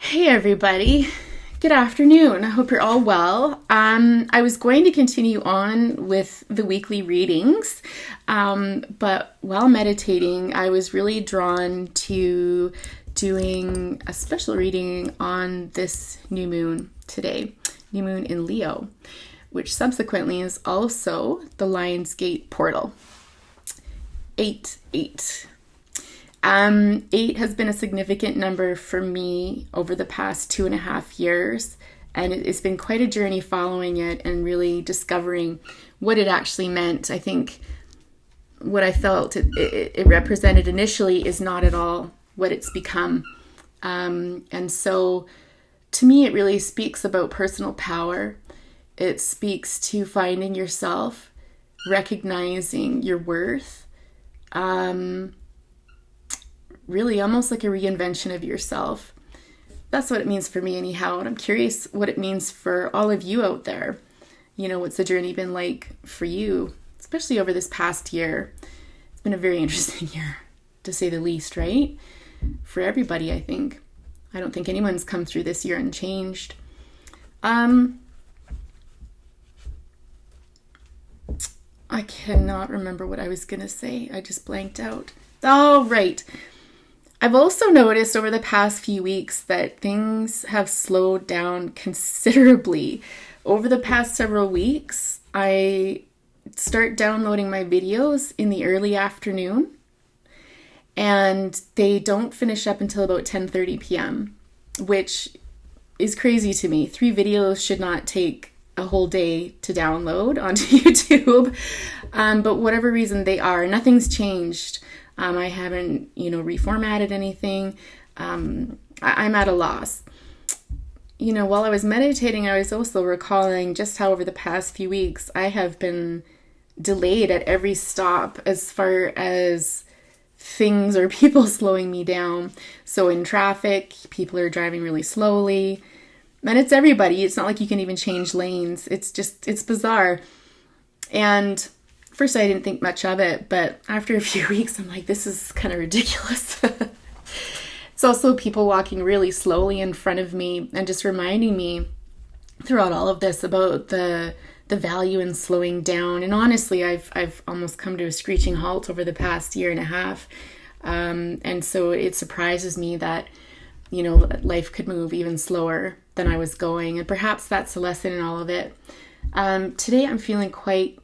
Hey everybody, good afternoon. I hope you're all well. I was going to continue on with the weekly readings, but while meditating, I was really drawn to doing a special reading on this new moon today, new moon in Leo, which subsequently is also the Lion's Gate portal. 8-8. 8 has been a significant number for me over the past 2.5 years, and it's been quite a journey following it and really discovering what it actually meant. I think what I felt it represented initially is not at all what it's become. And so to me, it really speaks about personal power. It speaks to finding yourself, recognizing your worth, really almost like a reinvention of yourself. That's what it means for me anyhow, and I'm curious what it means for all of you out there. You know, what's the journey been like for you, especially over this past year? It's been a very interesting year, to say the least, right? For everybody, I think. I don't think anyone's come through this year unchanged. I cannot remember what I was going to say. I just blanked out. Oh, right. I've also noticed over the past few weeks that things have slowed down considerably. Over the past several weeks, I start downloading my videos in the early afternoon, and they don't finish up until about 10:30 p.m., which is crazy to me. 3 videos should not take a whole day to download onto YouTube, but whatever reason they are, nothing's changed. I haven't, reformatted anything. I'm at a loss. While I was meditating, I was also recalling just how over the past few weeks, I have been delayed at every stop as far as things or people slowing me down. So in traffic, people are driving really slowly. And it's everybody. It's not like you can even change lanes. It's bizarre. And first, I didn't think much of it, but after a few weeks, I'm like, this is kind of ridiculous. It's also people walking really slowly in front of me and just reminding me throughout all of this about the value in slowing down. And honestly, I've almost come to a screeching halt over the past 1.5 years. And so it surprises me that, life could move even slower than I was going. And perhaps that's a lesson in all of it. Today, I'm feeling quite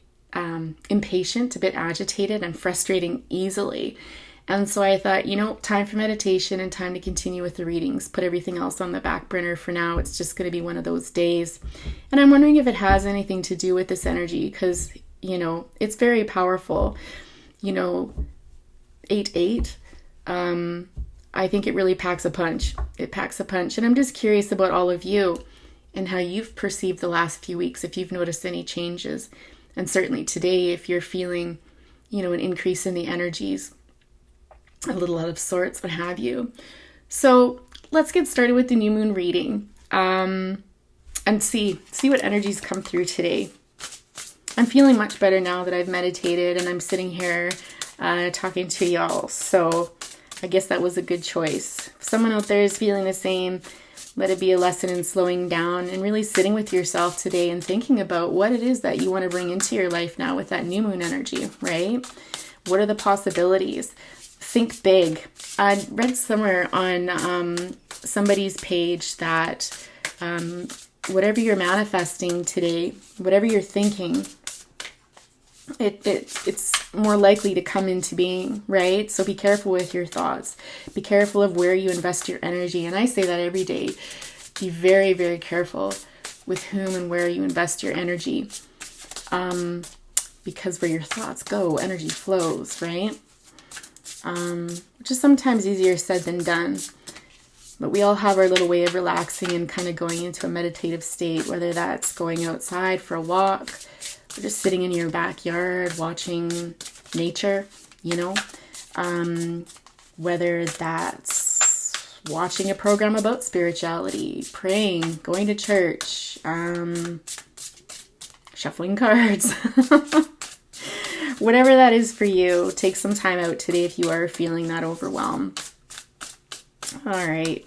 impatient, a bit agitated, and frustrating easily. And so I thought, time for meditation and time to continue with the readings. Put everything else on the back burner for now. It's just going to be one of those days. And I'm wondering if it has anything to do with this energy because, it's very powerful. 8-8. I think it really packs a punch. It packs a punch. And I'm just curious about all of you and how you've perceived the last few weeks, if you've noticed any changes. And certainly today, if you're feeling, an increase in the energies, a little out of sorts, what have you. So let's get started with the new moon reading and see what energies come through today. I'm feeling much better now that I've meditated and I'm sitting here talking to y'all. So I guess that was a good choice. If someone out there is feeling the same, let it be a lesson in slowing down and really sitting with yourself today and thinking about what it is that you want to bring into your life now with that new moon energy, right? What are the possibilities? Think big. I read somewhere on somebody's page that whatever you're manifesting today, whatever you're thinking, it's more likely to come into being, right? So be careful with your thoughts. Be careful of where you invest your energy. And I say that every day. Be very, very careful with whom and where you invest your energy. Because where your thoughts go, energy flows, right? Which is sometimes easier said than done. But we all have our little way of relaxing and kind of going into a meditative state, whether that's going outside for a walk, or just sitting in your backyard watching nature, whether that's watching a program about spirituality, praying, going to church, shuffling cards, whatever that is for you. Take some time out today if you are feeling that overwhelm. All right.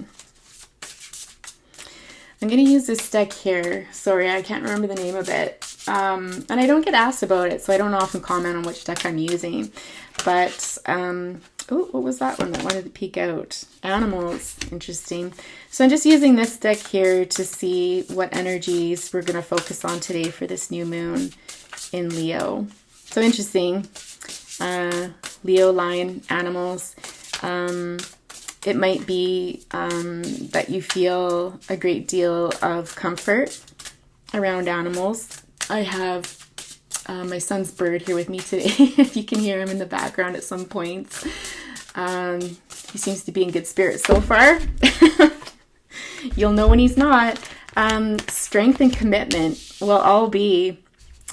I'm going to use this deck here. Sorry, I can't remember the name of it. And I don't get asked about it, so I don't often comment on which deck I'm using. But, oh, what was that one that wanted to peek out? Animals. Interesting. So I'm just using this deck here to see what energies we're going to focus on today for this new moon in Leo. So interesting. Leo, lion, animals. It might be that you feel a great deal of comfort around animals. I have my son's bird here with me today. If you can hear him in the background at some points. He seems to be in good spirits so far. You'll know when he's not. Strength and commitment will all be...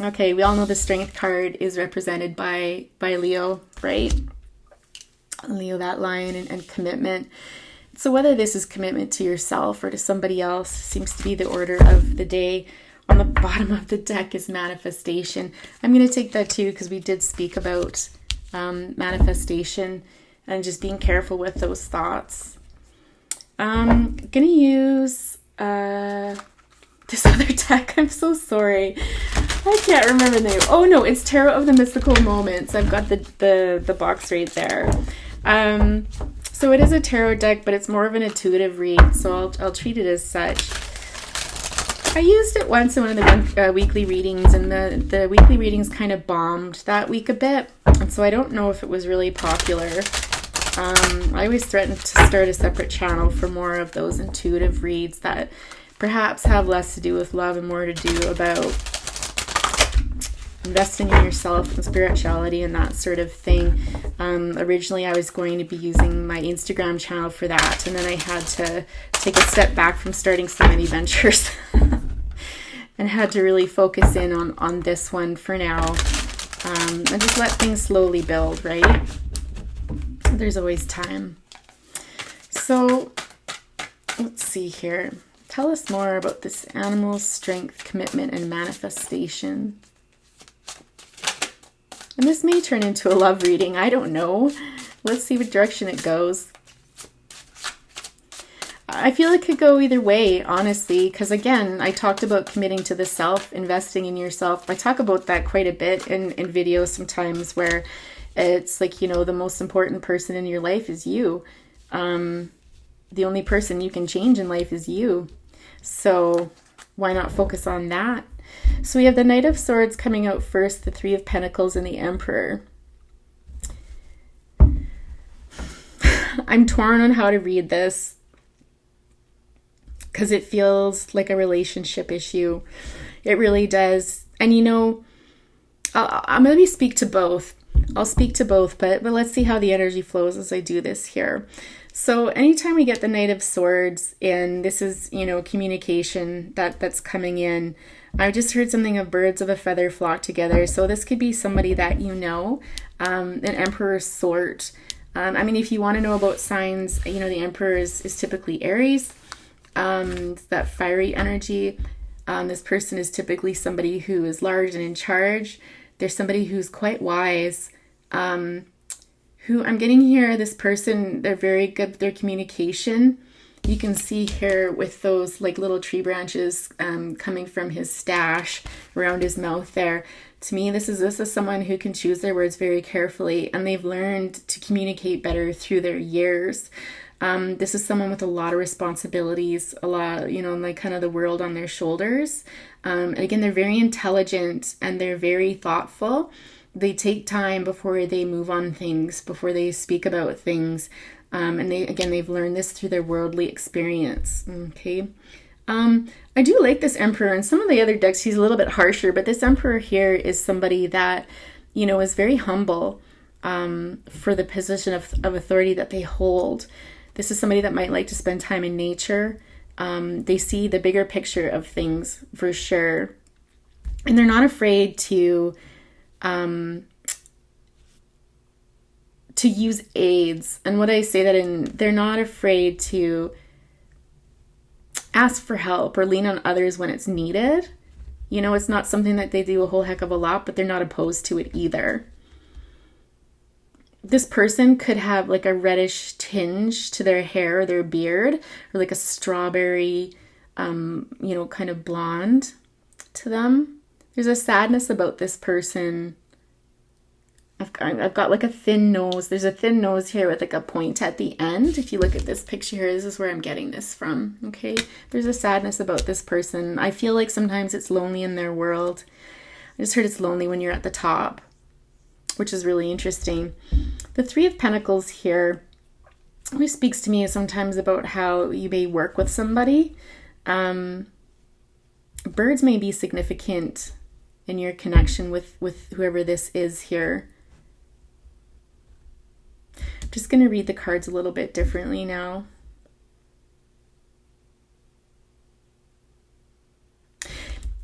Okay, we all know the strength card is represented by Leo, right? Leo, that lion, and commitment. So whether this is commitment to yourself or to somebody else seems to be the order of the day. On the bottom of the deck is manifestation. I'm going to take that too because we did speak about manifestation and just being careful with those thoughts. I'm going to use this other deck. I'm so sorry. I can't remember the name. Oh no, it's Tarot of the Mystical Moments. I've got the box right there. So it is a tarot deck, but it's more of an intuitive read, so I'll treat it as such. I used it once in one of the weekly readings, and the weekly readings kind of bombed that week a bit, and so I don't know if it was really popular. I always threatened to start a separate channel for more of those intuitive reads that perhaps have less to do with love and more to do about investing in yourself and spirituality and that sort of thing. Originally, I was going to be using my Instagram channel for that, and then I had to take a step back from starting so many ventures and had to really focus in on this one for now, and just let things slowly build, right? There's always time. So let's see here. Tell us more about this animal, strength, commitment, and manifestation. And this may turn into a love reading. I don't know. Let's see what direction it goes. I feel it could go either way, honestly, because again, I talked about committing to the self, investing in yourself. I talk about that quite a bit in videos sometimes where it's like, you know, the most important person in your life is you. The only person you can change in life is you. So why not focus on that? So we have the Knight of Swords coming out first, the Three of Pentacles, and the Emperor. I'm torn on how to read this because it feels like a relationship issue. It really does. And you know, I'm going to speak to both. I'll speak to both, but let's see how the energy flows as I do this here. So anytime we get the Knight of Swords, and this is, you know, communication that's coming in, I just heard something of birds of a feather flock together. So this could be somebody that you know, an Emperor sort. I mean, if you want to know about signs, you know, the Emperor is typically Aries, that fiery energy. This person is typically somebody who is large and in charge. There's somebody who's quite wise, who I'm getting here, this person, they're very good with their communication. You can see here with those like little tree branches coming from his stash around his mouth there. To me, this is someone who can choose their words very carefully, and they've learned to communicate better through their years. This is someone with a lot of responsibilities, a lot, you know, like kind of the world on their shoulders. And again, they're very intelligent and they're very thoughtful. They take time before they move on things, before they speak about things. And they've learned this through their worldly experience. Okay. I do like this Emperor, and some of the other decks, he's a little bit harsher, but this Emperor here is somebody that, you know, is very humble, for the position of authority that they hold. This is somebody that might like to spend time in nature. They see the bigger picture of things for sure. And they're not afraid to use aids. And what I say that in, they're not afraid to ask for help or lean on others when it's needed. You know, it's not something that they do a whole heck of a lot, but they're not opposed to it either. This person could have like a reddish tinge to their hair or their beard, or like a strawberry kind of blonde to them. There's a sadness about this person. I've got like a thin nose. There's a thin nose here with like a point at the end. If you look at this picture here, this is where I'm getting this from. Okay. There's a sadness about this person. I feel like sometimes it's lonely in their world. I just heard it's lonely when you're at the top, which is really interesting. The Three of Pentacles here, which speaks to me sometimes about how you may work with somebody. Birds may be significant in your connection with whoever this is here. I'm just going to read the cards a little bit differently now.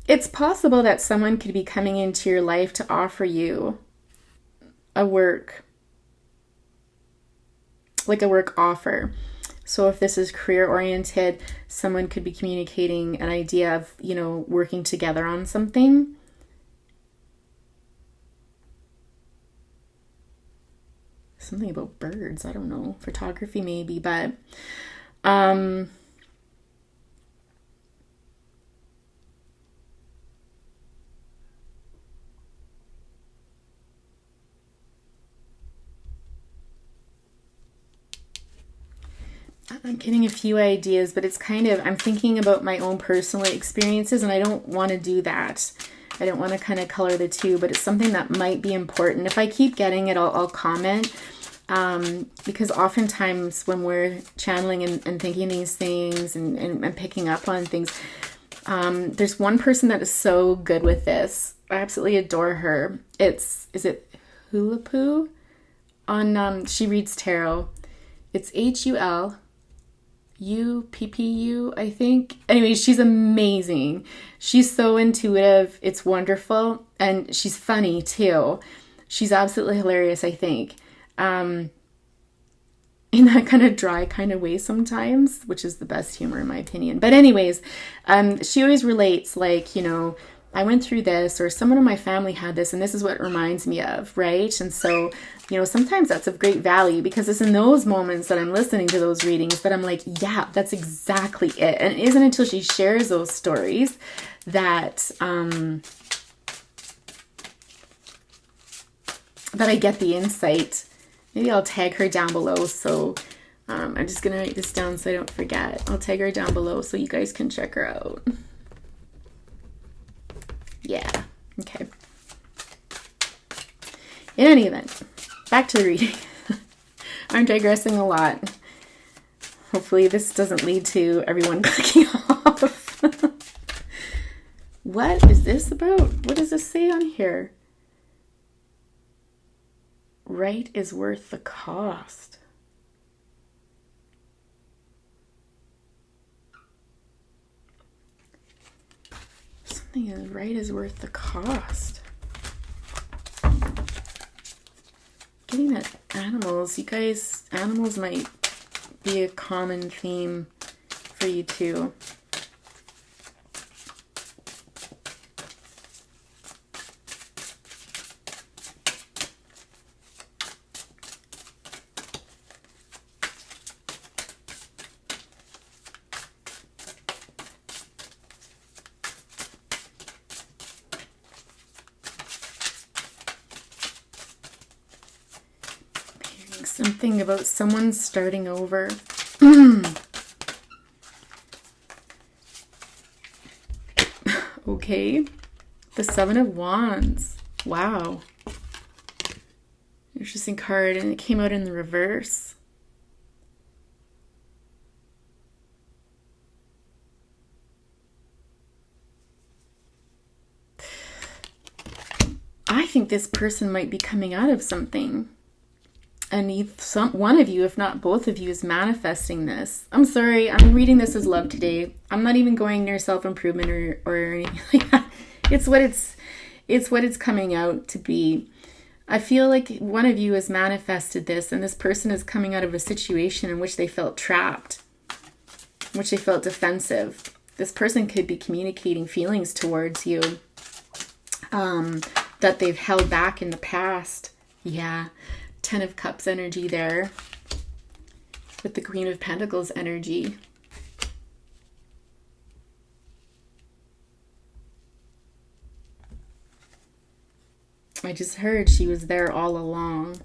It's possible that someone could be coming into your life to offer you a work offer. So if this is career oriented, someone could be communicating an idea of, working together on something. Something about birds, I don't know, photography maybe, but I'm getting a few ideas, but it's I'm thinking about my own personal experiences, and I don't want to do that. I don't want to kind of color the two, but it's something that might be important. If I keep getting it, I'll comment. Because oftentimes when we're channeling and thinking these things and picking up on things, there's one person that is so good with this. I absolutely adore her. Is it Hulapu? She reads tarot. It's HULUPPU, I think. Anyway, she's amazing. She's so intuitive. It's wonderful. And she's funny too. She's absolutely hilarious, I think. In that kind of dry kind of way sometimes, which is the best humor in my opinion. But anyways, she always relates I went through this, or someone in my family had this, and this is what it reminds me of, right? And so, sometimes that's of great value, because it's in those moments that I'm listening to those readings that I'm like, yeah, that's exactly it. And it isn't until she shares those stories that I get the insight. Maybe I'll tag her down below. So I'm just going to write this down so I don't forget. I'll tag her down below so you guys can check her out. Yeah. Okay. In any event, back to the reading. I'm digressing a lot. Hopefully this doesn't lead to everyone clicking off. What is this about? What does this say on here? Right is worth the cost. Something is right is worth the cost. Getting at animals. You guys, animals might be a common theme for you too. Something about someone starting over. Okay. The Seven of Wands. Wow. Interesting card, and it came out in the reverse. I think this person might be coming out of something. And one of you, if not both of you, is manifesting this. I'm sorry, I'm reading this as love today. I'm not even going near self-improvement or anything like that. It's what it's coming out to be. I feel like one of you has manifested this, and this person is coming out of a situation in which they felt trapped, in which they felt defensive. This person could be communicating feelings towards you that they've held back in the past. Yeah. 10 of Cups energy there with the Queen of Pentacles energy. I just heard she was there all along.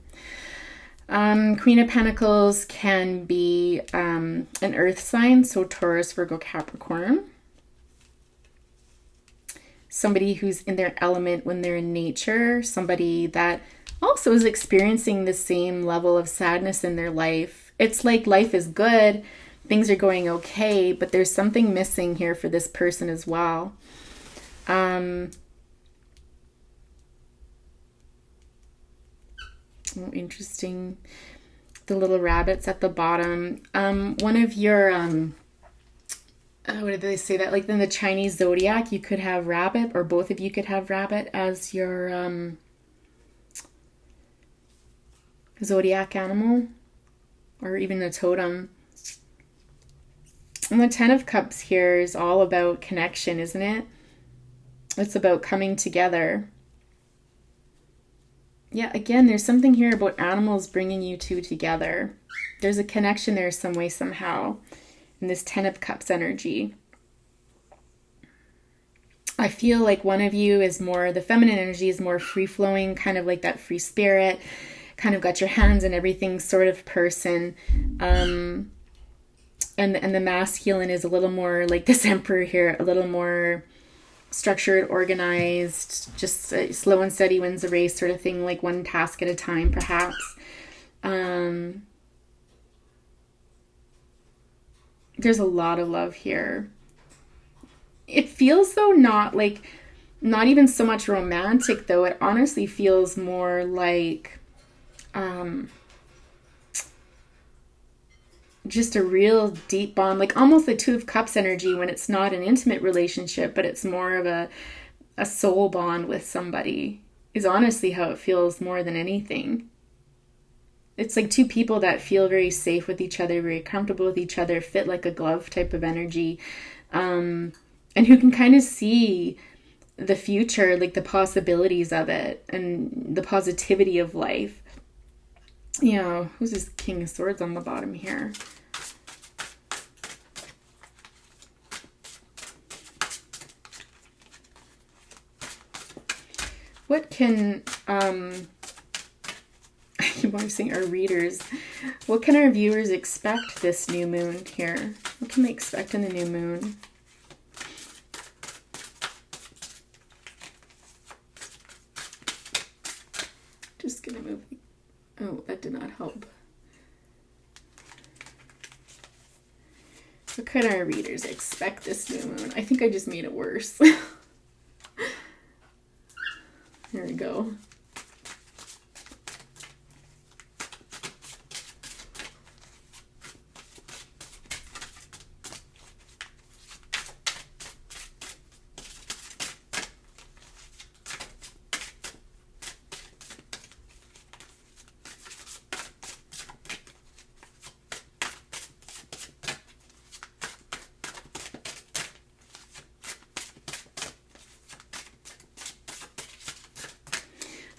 Queen of Pentacles can be an earth sign, so Taurus, Virgo, Capricorn. Somebody who's in their element when they're in nature. Somebody that also is experiencing the same level of sadness in their life. It's like life is good, things are going okay, but there's something missing here for this person as well. Oh, interesting. The little rabbits at the bottom. One of your, what did they say that? Like in the Chinese zodiac, you could have rabbit, or both of you could have rabbit as your zodiac animal, or even a totem. And the Ten of Cups here is all about connection, isn't it? It's about coming together. Yeah, again, there's something here about animals bringing you two together. There's a connection there some way, somehow, in this Ten of Cups energy. I feel like one of you is more, the feminine energy is more free-flowing, kind of like that free spirit, kind of got your hands in everything sort of person. And the masculine is a little more like this Emperor here, a little more structured, organized, just slow and steady wins the race sort of thing, like one task at a time, perhaps. There's a lot of love here. It feels, though, not even so much romantic, though. It honestly feels more like just a real deep bond, like almost the Two of Cups energy when it's not an intimate relationship, but it's more of a soul bond with somebody, is honestly how it feels more than anything. It's like two people that feel very safe with each other, very comfortable with each other, fit like a glove type of energy, and who can kind of see the future, like the possibilities of it and the positivity of life. You know, who's this King of Swords on the bottom here? What can, I keep on saying our readers, what can our viewers expect this new moon here? What can they expect in the new moon? Just gonna move. Oh, that did not help. What can our readers expect this new moon? I think I just made it worse. Here we go.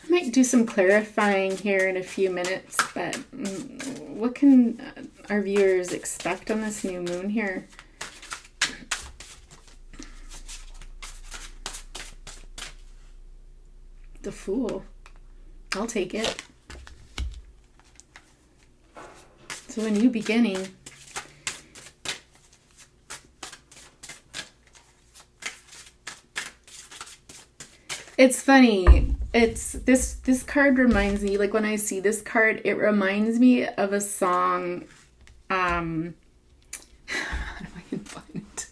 Might do some clarifying here in a few minutes, but what can our viewers expect on this new moon here? The Fool. I'll take it. So a new beginning. It's funny. It's this card reminds me, like when I see this card, it reminds me of a song. How do I can find it?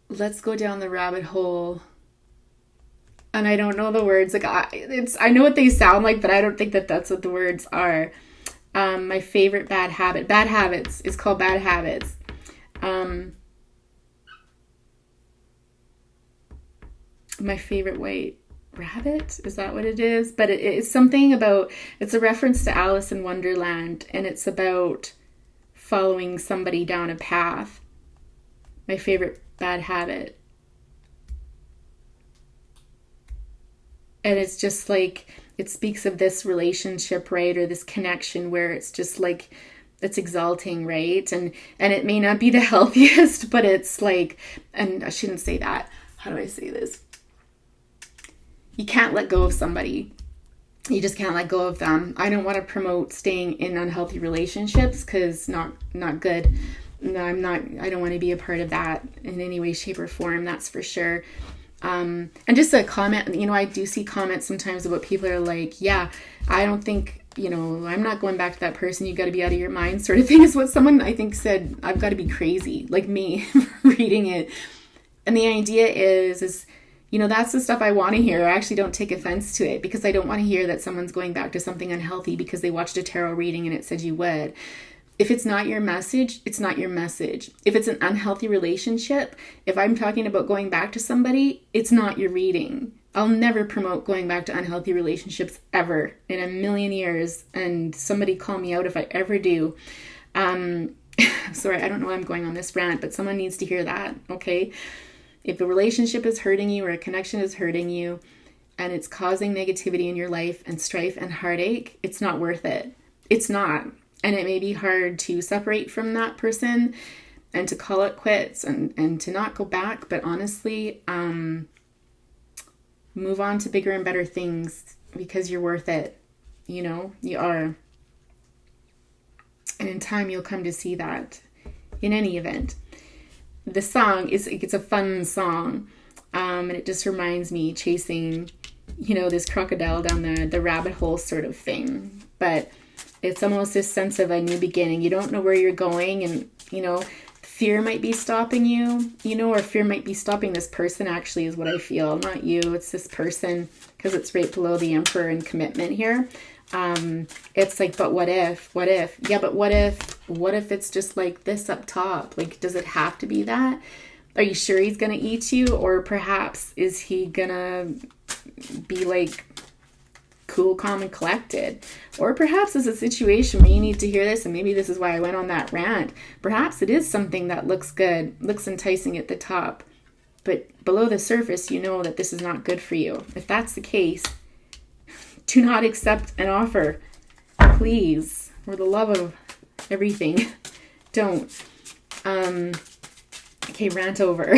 Let's Go Down the Rabbit Hole. And I don't know the words. Like I know what they sound like, but I don't think that that's what the words are. My favorite Bad Habits. It's called Bad Habits. My favorite white rabbit, is that what it is? But it's something about, it's a reference to Alice in Wonderland, and it's about following somebody down a path. My favorite bad habit. And it's just like, it speaks of this relationship, right? Or this connection where it's just like, it's exalting, right? And it may not be the healthiest, but it's like, and I shouldn't say that. How do I say this? You can't let go of somebody. You just can't let go of them. I don't want to promote staying in unhealthy relationships, because not good. No, I don't want to be a part of that in any way, shape, or form. That's for sure. And just a comment, I do see comments sometimes about people are like, yeah, I don't think, I'm not going back to that person. You got to be out of your mind, sort of thing, is what someone I think said. I've got to be crazy, like me, reading it. And the idea is, that's the stuff I want to hear. I actually don't take offense to it, because I don't want to hear that someone's going back to something unhealthy because they watched a tarot reading and it said you would. If it's not your message, it's not your message. If it's an unhealthy relationship, if I'm talking about going back to somebody, it's not your reading. I'll never promote going back to unhealthy relationships ever in a million years. And somebody call me out if I ever do. Sorry, I don't know why I'm going on this rant, but someone needs to hear that, okay? If a relationship is hurting you or a connection is hurting you and it's causing negativity in your life and strife and heartache, it's not worth it. It's not. And it may be hard to separate from that person and to call it quits and to not go back. But honestly, move on to bigger and better things, because you're worth it. You are. And in time, you'll come to see that. In any event, the song it's a fun song. And it just reminds me chasing, this crocodile down the rabbit hole sort of thing. But it's almost this sense of a new beginning. You don't know where you're going, and, fear might be stopping you, or fear might be stopping this person, actually, is what I feel. Not you, it's this person, because it's right below the Emperor in commitment here. It's like, but what if? Yeah, but what if it's just like this up top? Like, does it have to be that? Are you sure he's going to eat you? Or perhaps is he going to be like cool, calm, and collected? Or perhaps it's a situation where you need to hear this, and maybe this is why I went on that rant. Perhaps it is something that looks good, looks enticing at the top, but below the surface, you know that this is not good for you. If that's the case, do not accept an offer. Please, for the love of everything, don't. Okay, rant over.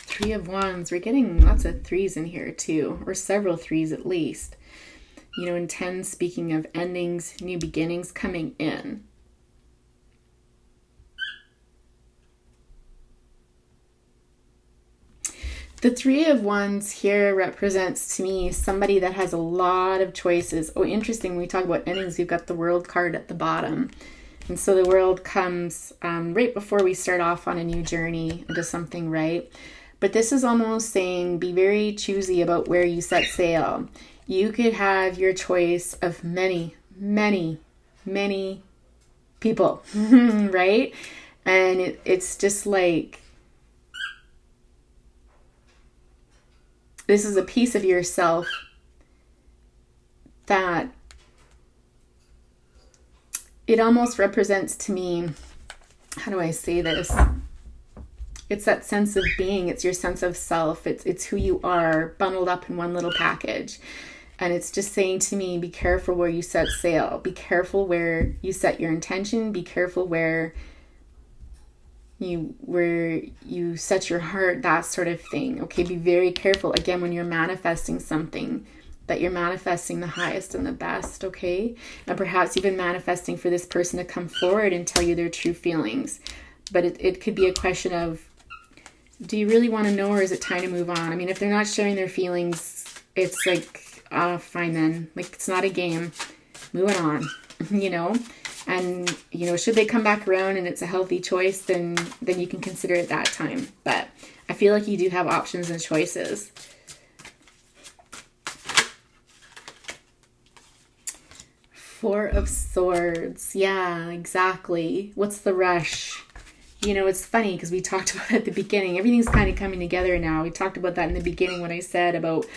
Three of Wands. We're getting lots of threes in here too, or several threes at least. And 10, speaking of endings, new beginnings coming in. The Three of Wands here represents to me somebody that has a lot of choices. Oh, interesting. When we talk about endings, we've got the World card at the bottom. And so the World comes right before we start off on a new journey into something, right? But this is almost saying be very choosy about where you set sail. You could have your choice of many, many, many people, right? And it's just like, this is a piece of yourself that it almost represents to me, how do I say this? It's that sense of being. It's your sense of self. It's who you are bundled up in one little package. And it's just saying to me, be careful where you set sail. Be careful where you set your intention. Be careful where you set your heart, that sort of thing. Okay, be very careful, again, when you're manifesting something, that you're manifesting the highest and the best, okay? And perhaps you've been manifesting for this person to come forward and tell you their true feelings. But it could be a question of, do you really want to know, or is it time to move on? I mean, if they're not sharing their feelings, it's like, fine then. Like, it's not a game. Moving on, And, should they come back around and it's a healthy choice, then you can consider it that time. But I feel like you do have options and choices. Four of Swords. Yeah, exactly. What's the rush? It's funny because we talked about it at the beginning. Everything's kind of coming together now. We talked about that in the beginning when I said about,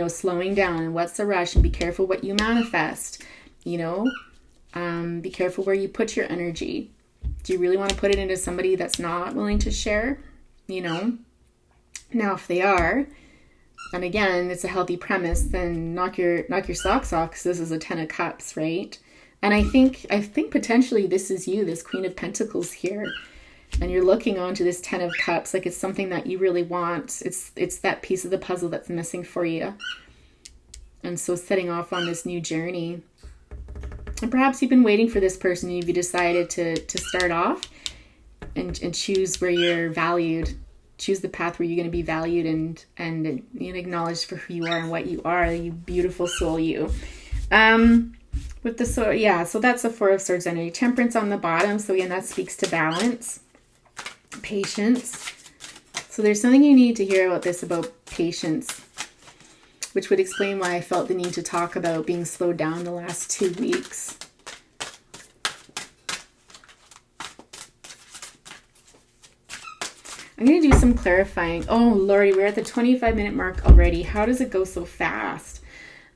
slowing down and what's the rush, and be careful what you manifest, be careful where you put your energy. Do you really want to put it into somebody that's not willing to share? Now, if they are, And again, it's a healthy premise, then knock your socks off, because this is a 10 of Cups, right? And I think potentially this is you, this Queen of Pentacles here. And you're looking onto this 10 of Cups like it's something that you really want. It's that piece of the puzzle that's missing for you. And so setting off on this new journey. And perhaps you've been waiting for this person, and you've decided to start off and choose where you're valued. Choose the path where you're going to be valued and acknowledged for who you are and what you are, you beautiful soul you. With the sword, yeah, so that's the Four of Swords energy. Temperance on the bottom, so again, that speaks to balance, patience. So there's something you need to hear about this, about patience, which would explain why I felt the need to talk about being slowed down the last 2 weeks. I'm going to do some clarifying. Oh, Lordy, we're at the 25-minute mark already. How does it go so fast?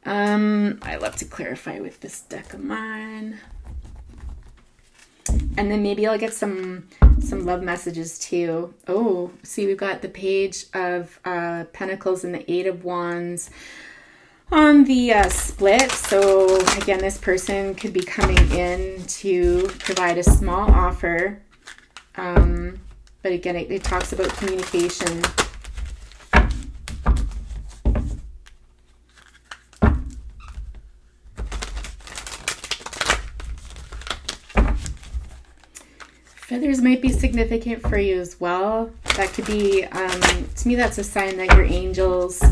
I love to clarify with this deck of mine. And then maybe I'll get some love messages too. Oh, see, we've got the Page of Pentacles and the Eight of Wands on the split. So again, this person could be coming in to provide a small offer. But again, it talks about communication. Feathers might be significant for you as well. That could be, to me, that's a sign that your angels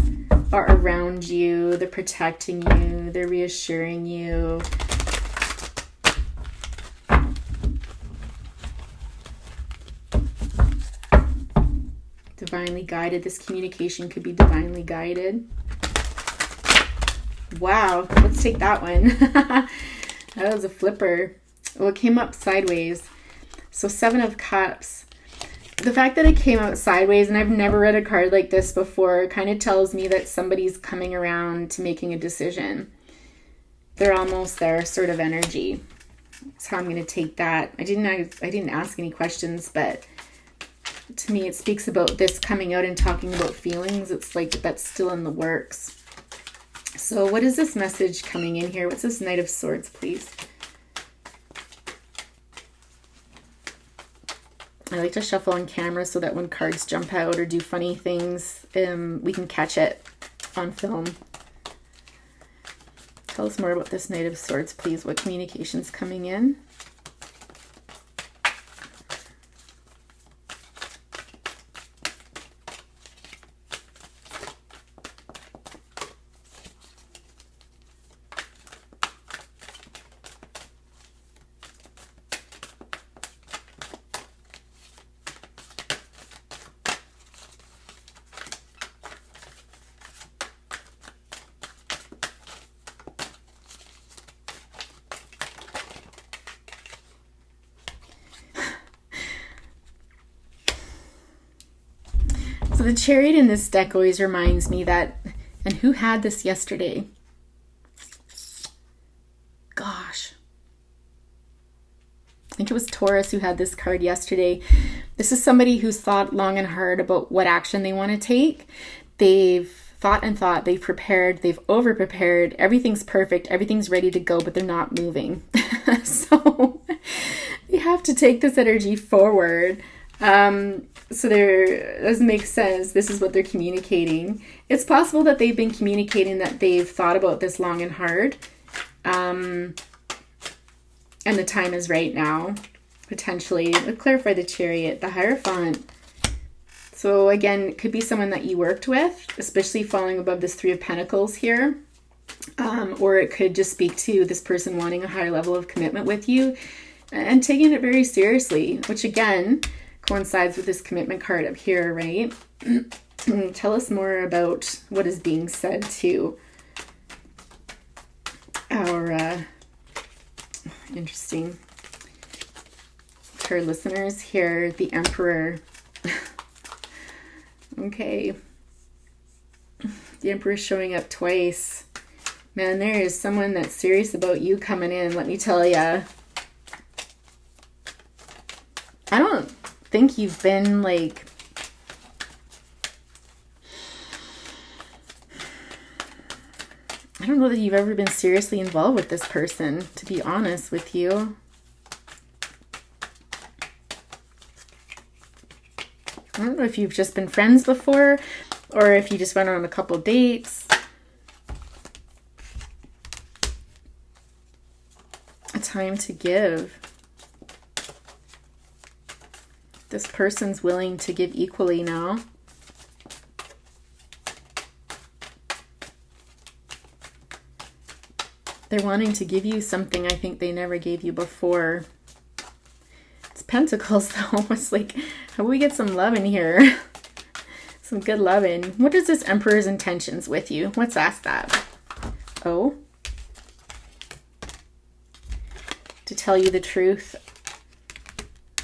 are around you. They're protecting you. They're reassuring you. Divinely guided. This communication could be divinely guided. Wow, let's take that one. That was a flipper. Well, it came up sideways. So Seven of Cups. The fact that it came out sideways, and I've never read a card like this before, kind of tells me that somebody's coming around to making a decision. They're almost there, sort of energy. That's how I'm going to take that. I didn't ask any questions, but to me, it speaks about this coming out and talking about feelings. It's like that's still in the works. So what is this message coming in here? What's this Knight of Swords, please? I like to shuffle on camera so that when cards jump out or do funny things, we can catch it on film. Tell us more about this Knight of Swords, please. What communication's coming in? So the Chariot in this deck always reminds me that, and who had this yesterday? Gosh. I think it was Taurus who had this card yesterday. This is somebody who's thought long and hard about what action they want to take. They've thought and thought, they've prepared, they've over-prepared, everything's perfect, everything's ready to go, but they're not moving. So you have to take this energy forward. So there doesn't make sense. This is what they're communicating. It's possible that they've been communicating that they've thought about this long and hard. And the time is right now, potentially. Let's clarify the Chariot, the Hierophant. So again, it could be someone that you worked with, especially falling above this Three of Pentacles here. Or it could just speak to this person wanting a higher level of commitment with you and taking it very seriously, which again coincides with this commitment card up here, right? Tell us more about what is being said to our interesting to our listeners here. The Emperor. Okay, the Emperor showing up twice. Man, there is someone that's serious about you coming in, let me tell ya. I don't think you've been like, I don't know that you've ever been seriously involved with this person, to be honest with you. I don't know if you've just been friends before or if you just went on a couple dates. A time to give. This person's willing to give equally now. They're wanting to give you something I think they never gave you before. It's Pentacles though. It's like, how do we get some love in here? Some good loving. What is this Emperor's intentions with you? Let's ask that. Oh. To tell you the truth.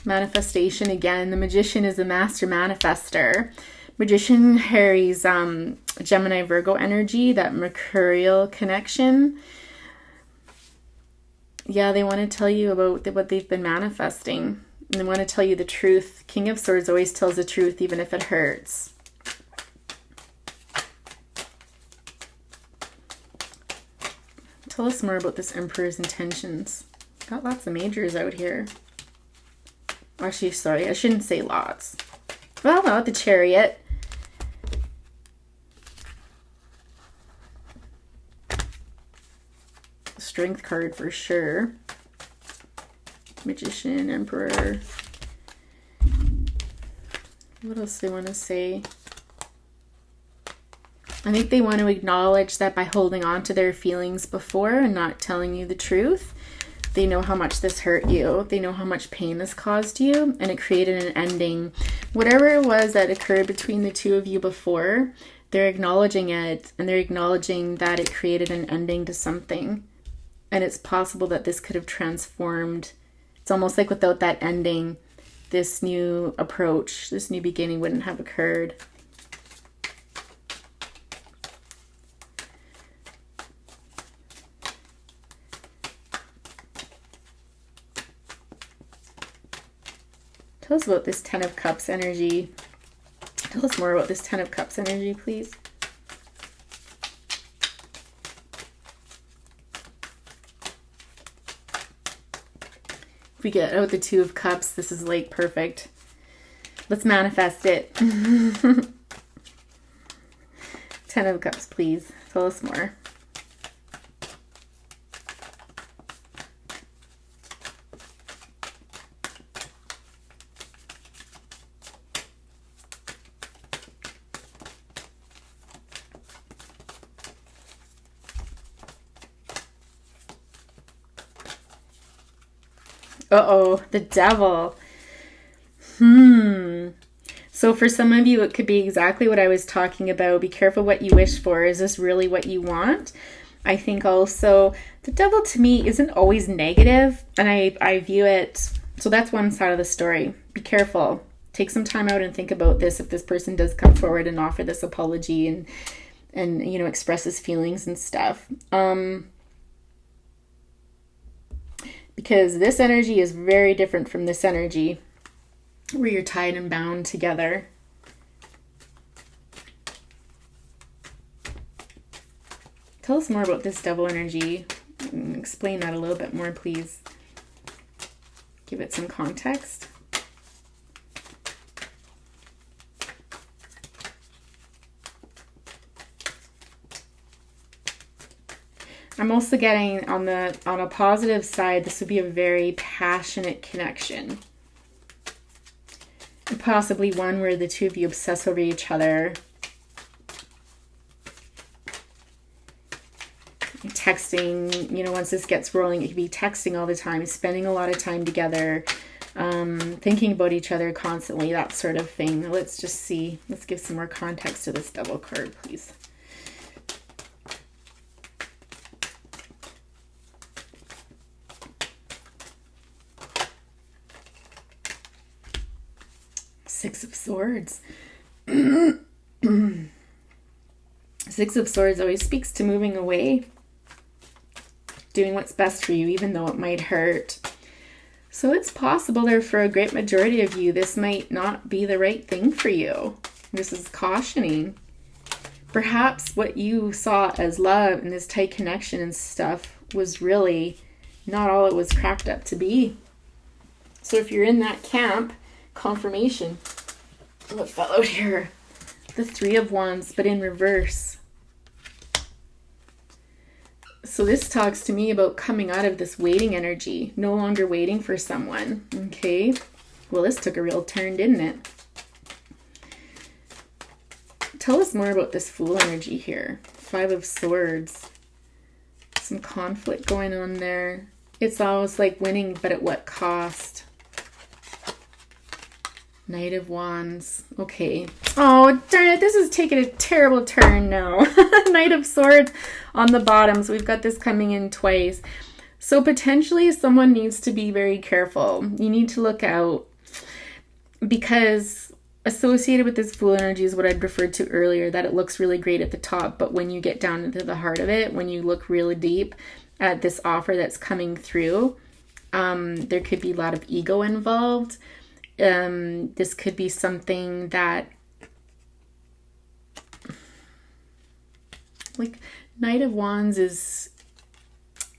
Manifestation again. The Magician is the master manifester. Magician carries Gemini Virgo energy, that mercurial connection. Yeah, they want to tell you about what they've been manifesting. And they want to tell you the truth. King of Swords always tells the truth, even if it hurts. Tell us more about this Emperor's intentions. Got lots of majors out here. Actually, sorry, I shouldn't say lots. Well, no, the Chariot. Strength card for sure. Magician, Emperor. What else do they want to say? I think they want to acknowledge that by holding on to their feelings before and not telling you the truth, they know how much this hurt you. They know how much pain this caused you, and it created an ending. Whatever it was that occurred between the two of you before, they're acknowledging it, and they're acknowledging that it created an ending to something. And it's possible that this could have transformed. It's almost like without that ending, this new approach, this new beginning wouldn't have occurred. Tell us about this Ten of Cups energy. Tell us more about this Ten of Cups energy, please. If we get out the Two of Cups, this is like perfect. Let's manifest it. Ten of Cups, please. Tell us more. Uh-oh, the Devil. So for some of you, it could be exactly what I was talking about. Be careful what you wish for. Is this really what you want? I think also the Devil to me isn't always negative, and I view it, so that's one side of the story. Be careful. Take some time out and think about this if this person does come forward and offer this apology and you know, expresses feelings and stuff. Because this energy is very different from this energy where you're tied and bound together. Tell us more about this Devil energy. Explain that a little bit more, please. Give it some context. I'm also getting on a positive side, this would be a very passionate connection. And possibly one where the two of you obsess over each other. Texting, you know, once this gets rolling, it could be texting all the time, spending a lot of time together, thinking about each other constantly, that sort of thing. Let's just see. Let's give some more context to this Devil card, please. Six of Swords. Six of Swords always speaks to moving away, doing what's best for you, even though it might hurt. So it's possible there for a great majority of you, this might not be the right thing for you. This is cautioning. Perhaps what you saw as love and this tight connection and stuff was really not all it was cracked up to be. So if you're in that camp, confirmation. What fell out here? The Three of Wands, but in reverse. So this talks to me about coming out of this waiting energy, no longer waiting for someone. Okay. Well, this took a real turn, didn't it? Tell us more about this Fool energy here. Five of Swords. Some conflict going on there. It's almost like winning, but at what cost? Knight of Wands. Okay. Oh, darn it. This is taking a terrible turn now. Knight of Swords on the bottom. So we've got this coming in twice. So potentially someone needs to be very careful. You need to look out, because associated with this Fool energy is what I'd referred to earlier, that it looks really great at the top, but when you get down into the heart of it, when you look really deep at this offer that's coming through, there could be a lot of ego involved. This could be something that, like, Knight of Wands is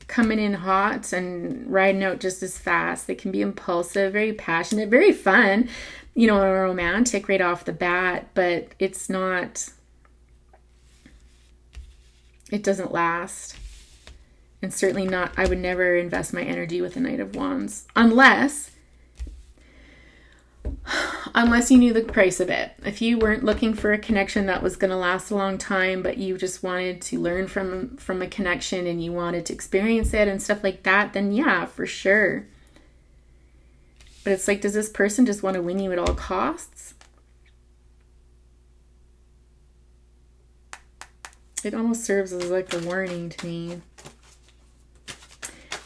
coming in hot and riding out just as fast. They can be impulsive, very passionate, very fun, romantic right off the bat, but it doesn't last. And certainly not, I would never invest my energy with a Knight of Wands unless you knew the price of it. If you weren't looking for a connection that was going to last a long time, but you just wanted to learn from a connection and you wanted to experience it and stuff like that, then yeah, for sure. But it's like, does this person just want to win you at all costs? It almost serves as like a warning to me.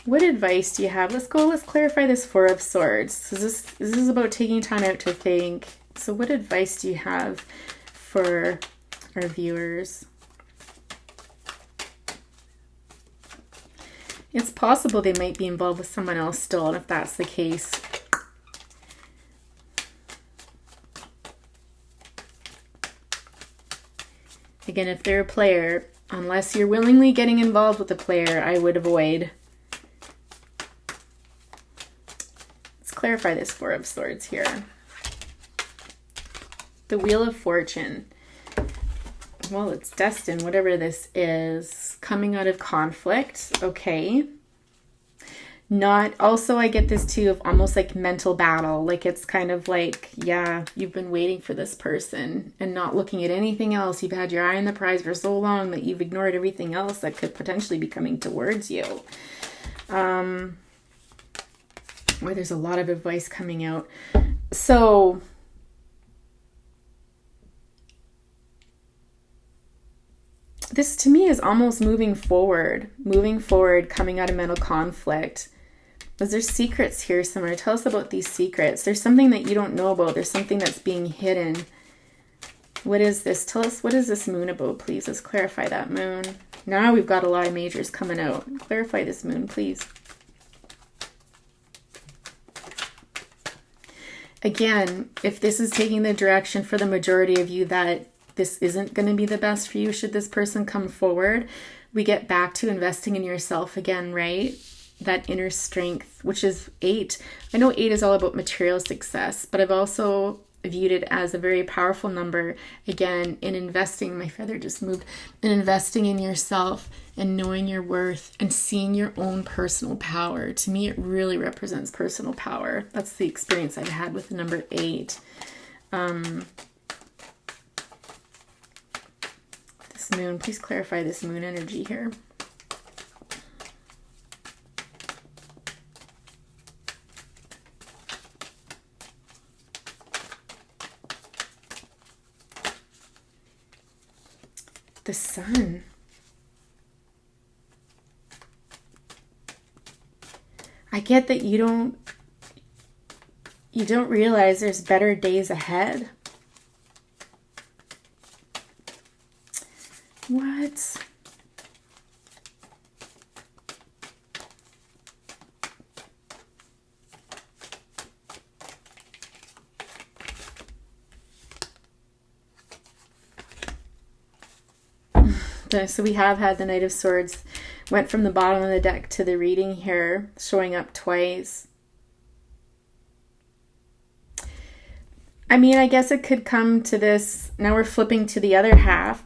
What advice do you have? Let's clarify this Four of Swords. So this is about taking time out to think. So what advice do you have for our viewers? It's possible they might be involved with someone else still, and if that's the case, again, if they're a player, unless you're willingly getting involved with a player, I would avoid. Clarify this Four of Swords here. The Wheel of Fortune. Well, it's destined, whatever this is, coming out of conflict. Okay. Also, I get this too of almost like mental battle. Like, it's kind of like, yeah, you've been waiting for this person and not looking at anything else. You've had your eye on the prize for so long that you've ignored everything else that could potentially be coming towards you. Where there's a lot of advice coming out. So this to me is almost moving forward, coming out of mental conflict. But there's secrets here somewhere. Tell us about these secrets. There's something that you don't know about. There's something that's being hidden. What is this? Tell us, what is this moon about, please? Let's clarify that moon. Now we've got a lot of majors coming out. Clarify this moon, please. Again, if this is taking the direction for the majority of you that this isn't going to be the best for you, should this person come forward, we get back to investing in yourself again, right? That inner strength, which is 8. I know 8 is all about material success, but I've also viewed it as a very powerful number, again, in investing, my feather just moved, in investing in yourself and knowing your worth and seeing your own personal power. To me, it really represents personal power. That's the experience I've had with the number 8. This moon, please clarify this moon energy here. The Sun. I get that you don't realize there's better days ahead. What? So we have had the Knight of Swords. Went from the bottom of the deck to the reading here, showing up twice. I mean, I guess it could come to this. Now we're flipping to the other half,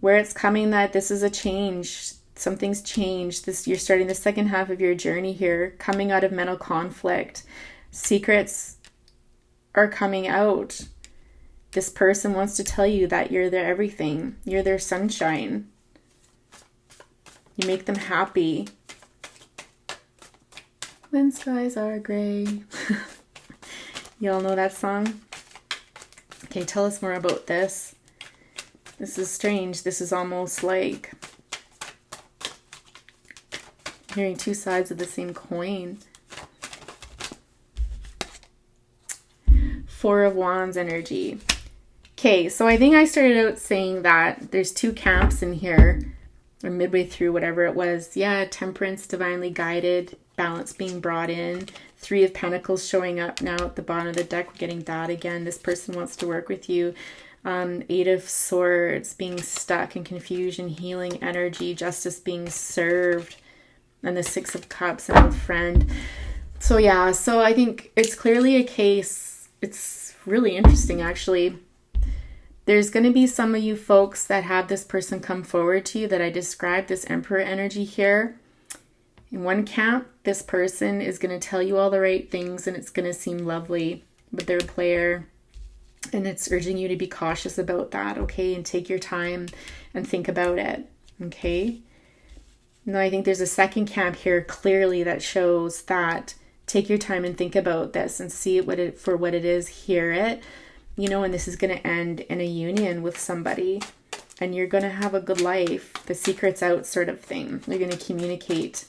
where it's coming that this is a change. Something's changed. You're starting the second half of your journey here, coming out of mental conflict. Secrets are coming out. This person wants to tell you that you're their everything. You're their sunshine. You make them happy. When skies are gray. Y'all know that song? Okay, tell us more about this. This is strange. This is almost like hearing two sides of the same coin. Four of Wands energy. Okay, so I think I started out saying that there's two camps in here, or midway through, whatever it was. Yeah, temperance, divinely guided, balance being brought in. Three of Pentacles showing up now at the bottom of the deck. We're getting that again. This person wants to work with you. Eight of Swords, being stuck in confusion, healing energy, justice being served. And the Six of Cups, an old friend. So yeah, so I think it's clearly a case. It's really interesting, actually. There's going to be some of you folks that have this person come forward to you that I described, this Emperor energy here. In one camp, this person is going to tell you all the right things and it's going to seem lovely, but they're a player and it's urging you to be cautious about that, okay? And take your time and think about it, okay? Now, I think there's a second camp here clearly that shows that take your time and think about this and see it for what it is, hear it, you know, and this is going to end in a union with somebody and you're going to have a good life. The secret's out sort of thing. They're going to communicate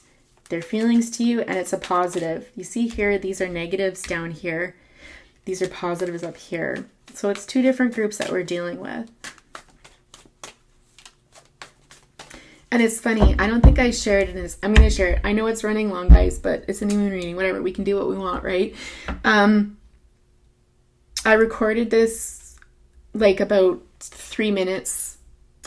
their feelings to you and it's a positive. You see here, these are negatives down here. These are positives up here. So it's two different groups that we're dealing with. And it's funny, I don't think I shared it. I'm going to share it. I know it's running long, guys, but it's an even reading. Whatever, we can do what we want, right? I recorded this like about 3 minutes,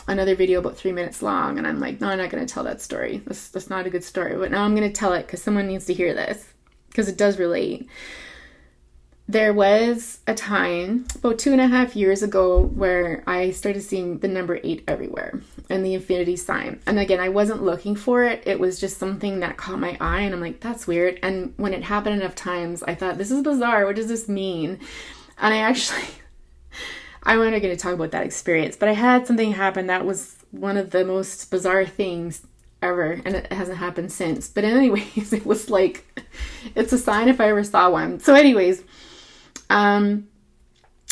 another video about 3 minutes long. And I'm like, no, I'm not going to tell that story. That's not a good story. But now I'm going to tell it because someone needs to hear this because it does relate. There was a time about 2.5 years ago where I started seeing the number 8 everywhere and the infinity sign. And again, I wasn't looking for it. It was just something that caught my eye and I'm like, that's weird. And when it happened enough times, I thought, this is bizarre. What does this mean? And I'm not going to talk about that experience, but I had something happen that was one of the most bizarre things ever. And it hasn't happened since. But anyways, it was like, it's a sign if I ever saw one. So anyways, around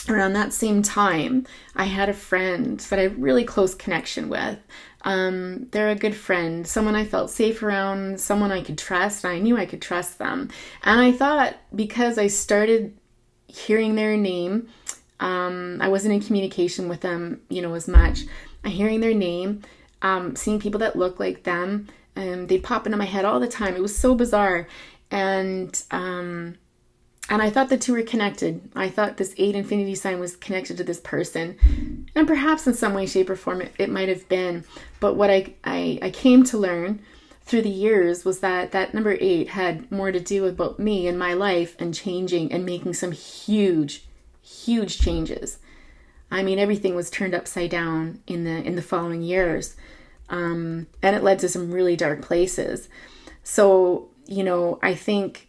that same time, I had a friend that I had a really close connection with. They're a good friend, someone I felt safe around, someone I could trust. I knew I could trust them. And I thought because I started hearing their name, I wasn't in communication with them, as much. Hearing their name, seeing people that look like them, and they'd pop into my head all the time. It was so bizarre. And I thought the two were connected. I thought this 8 infinity sign was connected to this person. And perhaps in some way, shape, or form, it might have been. But what I came to learn through the years was that number 8 had more to do with both me and my life and changing and making some huge, huge changes. I mean, everything was turned upside down in the following years. And it led to some really dark places. So, I think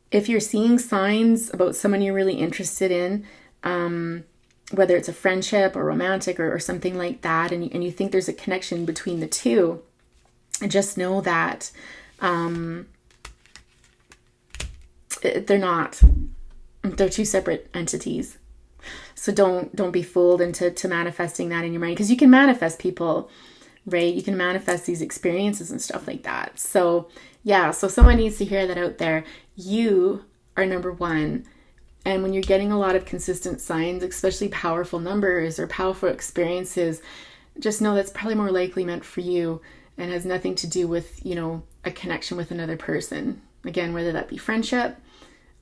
if you're seeing signs about someone you're really interested in, whether it's a friendship or romantic or something like that, and you think there's a connection between the two, just know that they're not. They're two separate entities. So don't be fooled into manifesting that in your mind, because you can manifest people, right? You can manifest these experiences and stuff like that. So yeah, so someone needs to hear that out there. You are number 1. And when you're getting a lot of consistent signs, especially powerful numbers or powerful experiences, just know that's probably more likely meant for you and has nothing to do with, a connection with another person. Again, whether that be friendship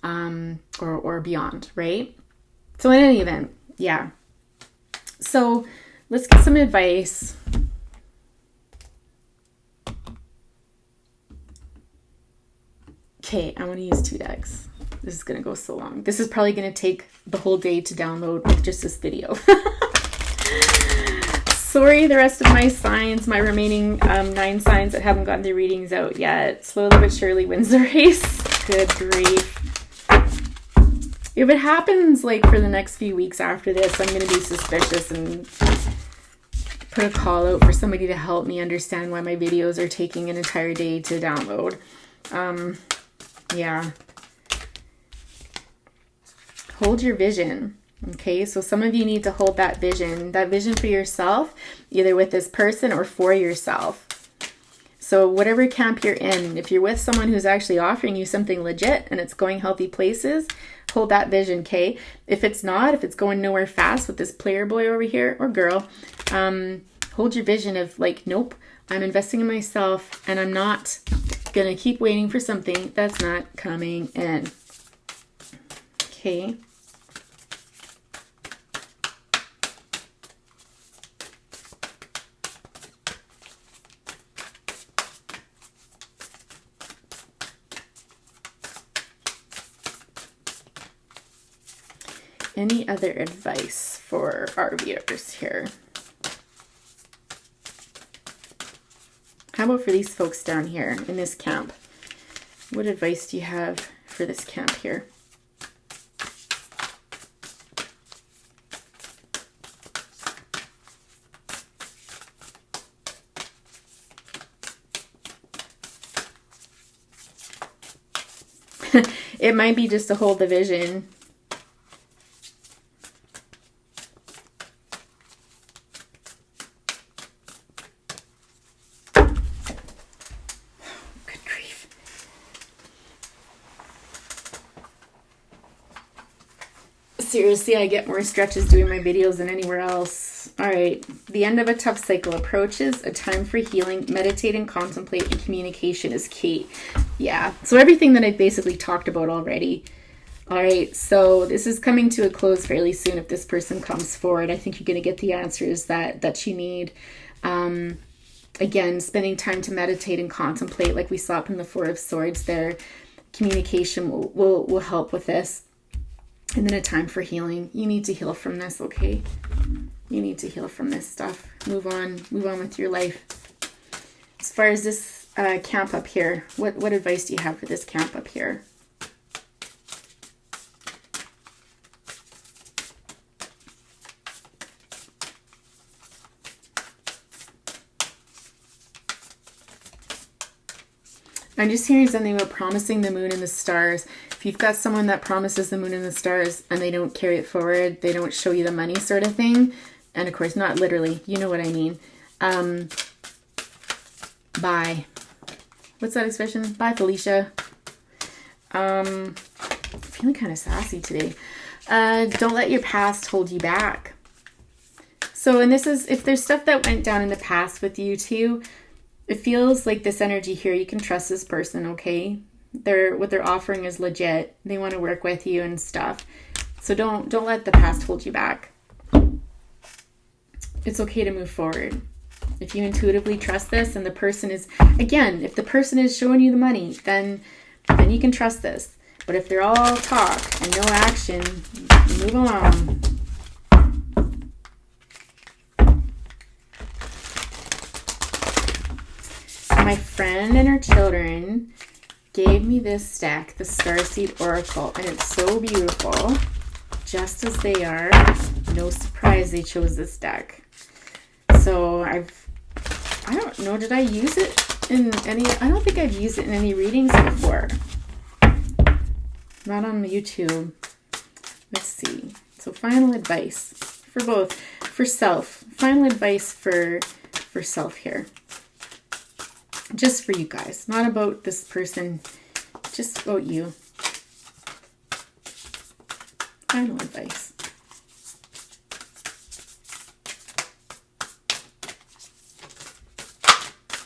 or beyond, right? So in any event, yeah. So let's get some advice Okay, I want to use 2 decks. This is going to go so long. This is probably going to take the whole day to download with just this video. Sorry, the rest of my signs, my remaining 9 signs that haven't gotten their readings out yet. Slowly but surely wins the race. Good grief. If it happens like for the next few weeks after this, I'm going to be suspicious and put a call out for somebody to help me understand why my videos are taking an entire day to download. Yeah. Hold your vision. Okay, so some of you need to hold that vision for yourself, either with this person or for yourself. So whatever camp you're in, if you're with someone who's actually offering you something legit and it's going healthy places, hold that vision, okay? If it's not, if it's going nowhere fast with this player boy over here or girl, hold your vision of like, nope, I'm investing in myself and I'm not gonna keep waiting for something that's not coming in. Okay. Any other advice for our viewers here? How about for these folks down here in this camp? What advice do you have for this camp here? It might be just to hold the vision. Seriously, I get more stretches doing my videos than anywhere else. All right, the end of a tough cycle approaches, a time for healing. Meditate and contemplate, and communication is key. Yeah, so everything that I basically talked about already. All right, so this is coming to a close fairly soon if this person comes forward. I think you're going to get the answers that you need. Again, spending time to meditate and contemplate, like we saw up in the Four of Swords there. Communication will help with this. And then a time for healing. You need to heal from this, okay? You need to heal from this stuff. Move on with your life. As far as this camp up here, what advice do you have for this camp up here? I'm just hearing something about promising the moon and the stars. If you've got someone that promises the moon and the stars and they don't carry it forward, they don't show you the money sort of thing, and of course not literally, you know what I mean. Bye. What's that expression? Bye, Felicia. I'm feeling kind of sassy today. Don't let your past hold you back. So, and this is, if there's stuff that went down in the past with you too, it feels like this energy here, you can trust this person, okay? What they're offering is legit. They want to work with you and stuff. So don't let the past hold you back. It's okay to move forward. If you intuitively trust this and the person is, again, if the person is showing you the money, then you can trust this. But if they're all talk and no action, move along. My friend and her children gave me this deck, the Starseed Oracle, and it's so beautiful, just as they are. No surprise they chose this deck. So I don't know, did I use it in any, I don't think I've used it in any readings before. Not on YouTube. Let's see. So final advice for both, for self. Final advice for self here. Just for you guys, not about this person, just about you. Final advice.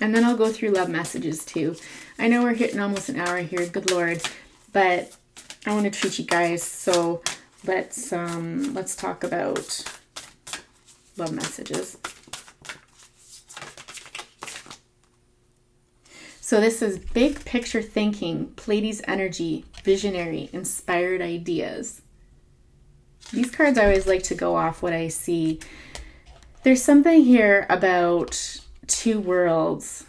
And then I'll go through love messages too. I know we're hitting almost an hour here, good Lord, but I want to treat you guys, so let's talk about love messages. So this is big picture thinking, Pleiades energy, visionary, inspired ideas. These cards I always like to go off what I see. There's something here about two worlds.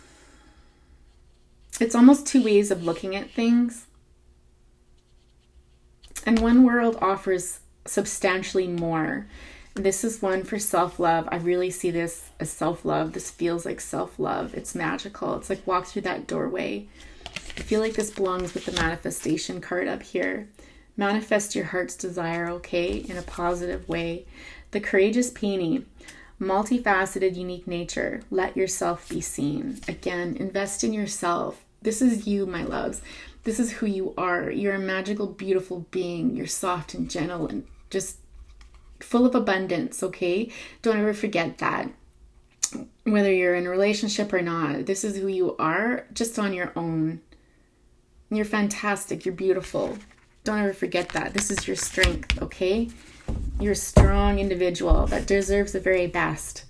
It's almost two ways of looking at things. And one world offers substantially more. This is one for self-love. I really see this as self-love. This feels like self-love. It's magical. It's like walk through that doorway. I feel like this belongs with the manifestation card up here. Manifest your heart's desire, okay, in a positive way. The courageous peony, multifaceted, unique nature. Let yourself be seen. Again, invest in yourself. This is you, my loves. This is who you are. You're a magical, beautiful being. You're soft and gentle and just full of abundance, okay? Don't ever forget that. Whether you're in a relationship or not, this is who you are just on your own. You're fantastic. You're beautiful. Don't ever forget that. This is your strength, okay? You're a strong individual that deserves the very best.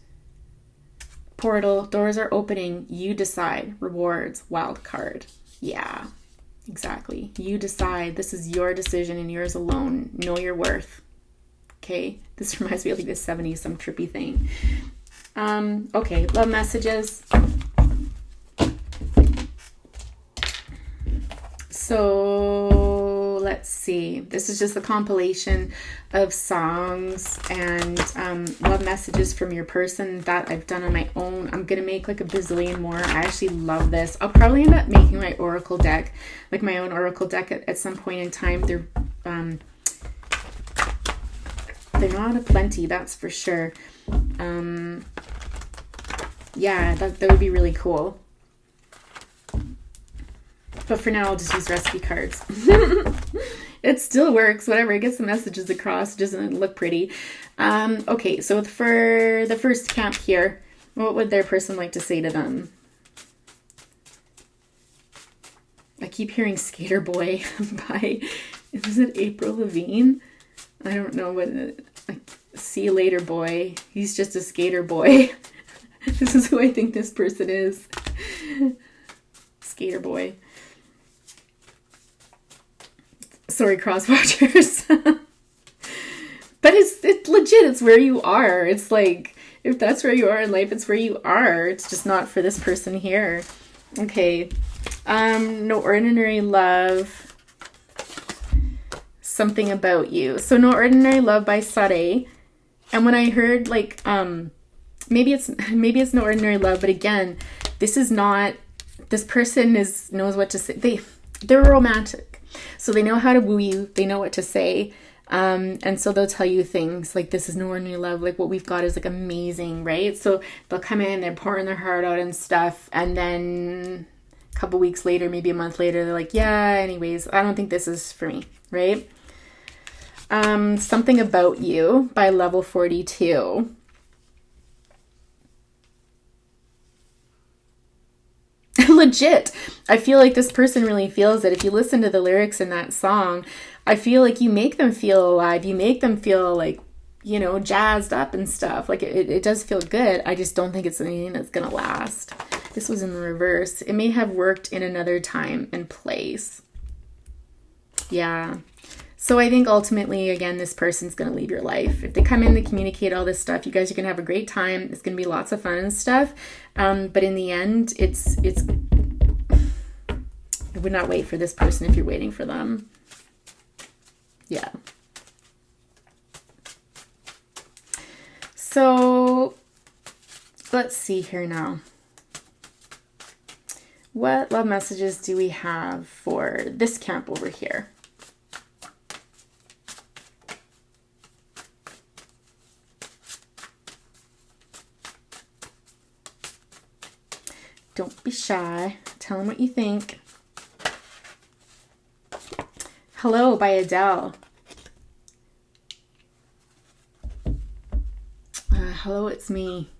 Portal, doors are opening. You decide. Rewards, wild card. Yeah, exactly. You decide. This is your decision and yours alone. Know your worth. Okay, this reminds me of like the 70s, some trippy thing. Okay, love messages. So let's see. This is just a compilation of songs and love messages from your person that I've done on my own. I'm going to make like a bazillion more. I actually love this. I'll probably end up making my oracle deck, like my own oracle deck at some point in time. They're not aplenty, that's for sure. Yeah, that would be really cool. But for now, I'll just use recipe cards. It still works, whatever. It gets the messages across. It doesn't look pretty. Okay, so for the first camp here, what would their person like to say to them? I keep hearing Skater Boy by, is it April Lavigne? I don't know what, see you later, boy. He's just a skater boy. This is who I think this person is. Skater boy. Sorry, cross watchers. But it's legit. It's where you are. It's like, if that's where you are in life, it's where you are. It's just not for this person here. Okay. No ordinary love. Something about you. So No Ordinary Love by Sade. And when I heard like maybe it's No Ordinary Love, but again, this is not, this person knows what to say. They're romantic. So they know how to woo you, they know what to say. And so they'll tell you things like, this is no ordinary love, like what we've got is like amazing, right? So they'll come in, they're pouring their heart out and stuff, and then a couple weeks later, maybe a month later, they're like, yeah, anyways, I don't think this is for me, right? Something About You by Level 42. Legit. I feel like this person really feels it. If you listen to the lyrics in that song, I feel like you make them feel alive. You make them feel like, you know, jazzed up and stuff. Like it does feel good. I just don't think it's anything that's going to last. This was in the reverse. It may have worked in another time and place. Yeah. So I think ultimately, again, this person's going to leave your life. If they come in, they communicate all this stuff, you guys are going to have a great time. It's going to be lots of fun and stuff. But in the end, I would not wait for this person if you're waiting for them. Yeah. So let's see here now. What love messages do we have for this camp over here? Don't be shy. Tell them what you think. Hello by Adele. Hello, it's me.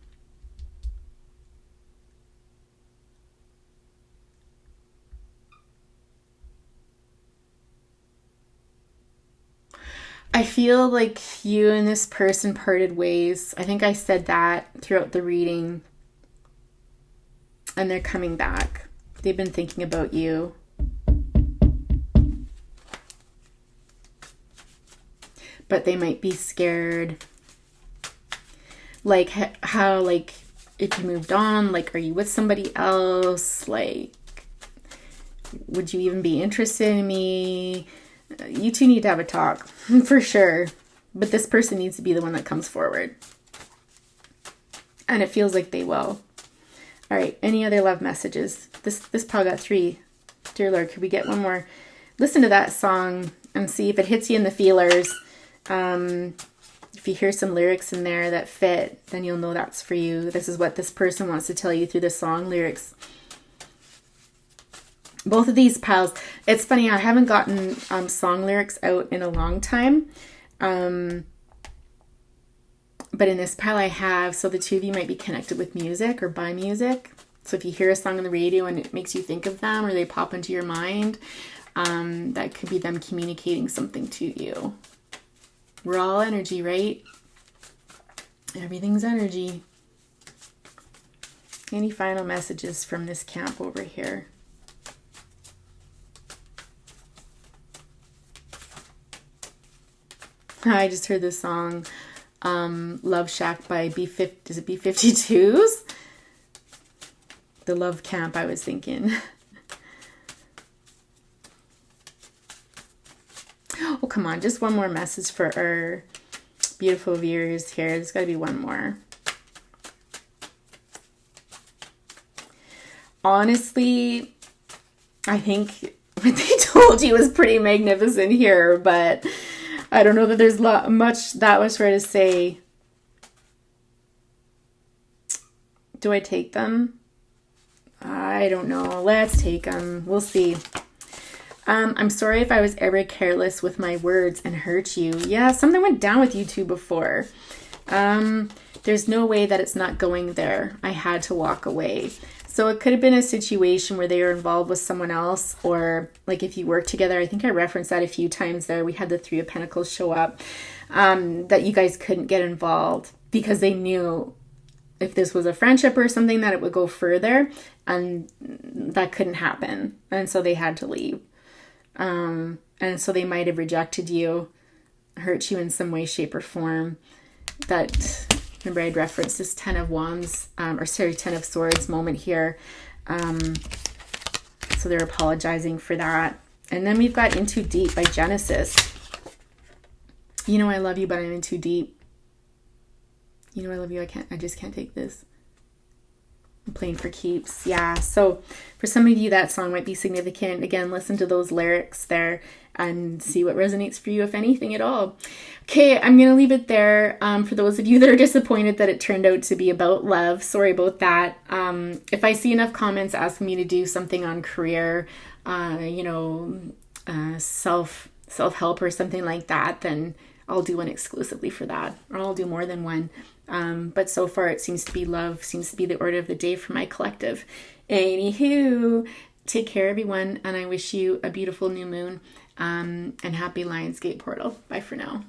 I feel like you and this person parted ways. I think I said that throughout the reading. And they're coming back. They've been thinking about you. But they might be scared. Like, how, like, if you moved on, like, are you with somebody else? Like, would you even be interested in me? You two need to have a talk, for sure. But this person needs to be the one that comes forward. And it feels like they will. All right, any other love messages? This pile got 3. Dear Lord, could we get one more? Listen to that song and see if it hits you in the feelers. If you hear some lyrics in there that fit, then you'll know that's for you. This is what this person wants to tell you through the song lyrics. Both of these piles, it's funny, I haven't gotten song lyrics out in a long time. But in this pile I have, so the two of you might be connected with music or by music. So if you hear a song on the radio and it makes you think of them or they pop into your mind, that could be them communicating something to you. We're all energy, right? Everything's energy. Any final messages from this camp over here? I just heard this song, Love Shack by is it B-52s? The Love Camp, I was thinking. Oh, come on. Just one more message for our beautiful viewers here. There's got to be one more. Honestly, I think what they told you was pretty magnificent here, but I don't know that there's that much for to say. Do I take them? I don't know. Let's take them. We'll see. I'm sorry if I was ever careless with my words and hurt you. Yeah, something went down with you two before. There's no way that it's not going there. I had to walk away. So it could have been a situation where they were involved with someone else, or like if you work together. I think I referenced that a few times there. We had the 3 of Pentacles show up, that you guys couldn't get involved because they knew if this was a friendship or something that it would go further, and that couldn't happen. And so they had to leave. And so they might have rejected you, hurt you in some way, shape, or form. That, remember I'd referenced this 10 of Wands, 10 of Swords moment here. So they're apologizing for that. And then we've got In Too Deep by Genesis. You know I love you, but I'm in too deep. You know I love you, I just can't take this. I'm playing for keeps. Yeah, so for some of you that song might be significant. Again, listen to those lyrics there and see what resonates for you, if anything at all. Okay, I'm going to leave it there. For those of you that are disappointed that it turned out to be about love, sorry about that. If I see enough comments asking me to do something on career, self-help or something like that, then I'll do one exclusively for that, or I'll do more than one. But so far it seems to be love, seems to be the order of the day for my collective. Anywho, take care everyone, and I wish you a beautiful new moon, and happy Lionsgate portal. Bye for now.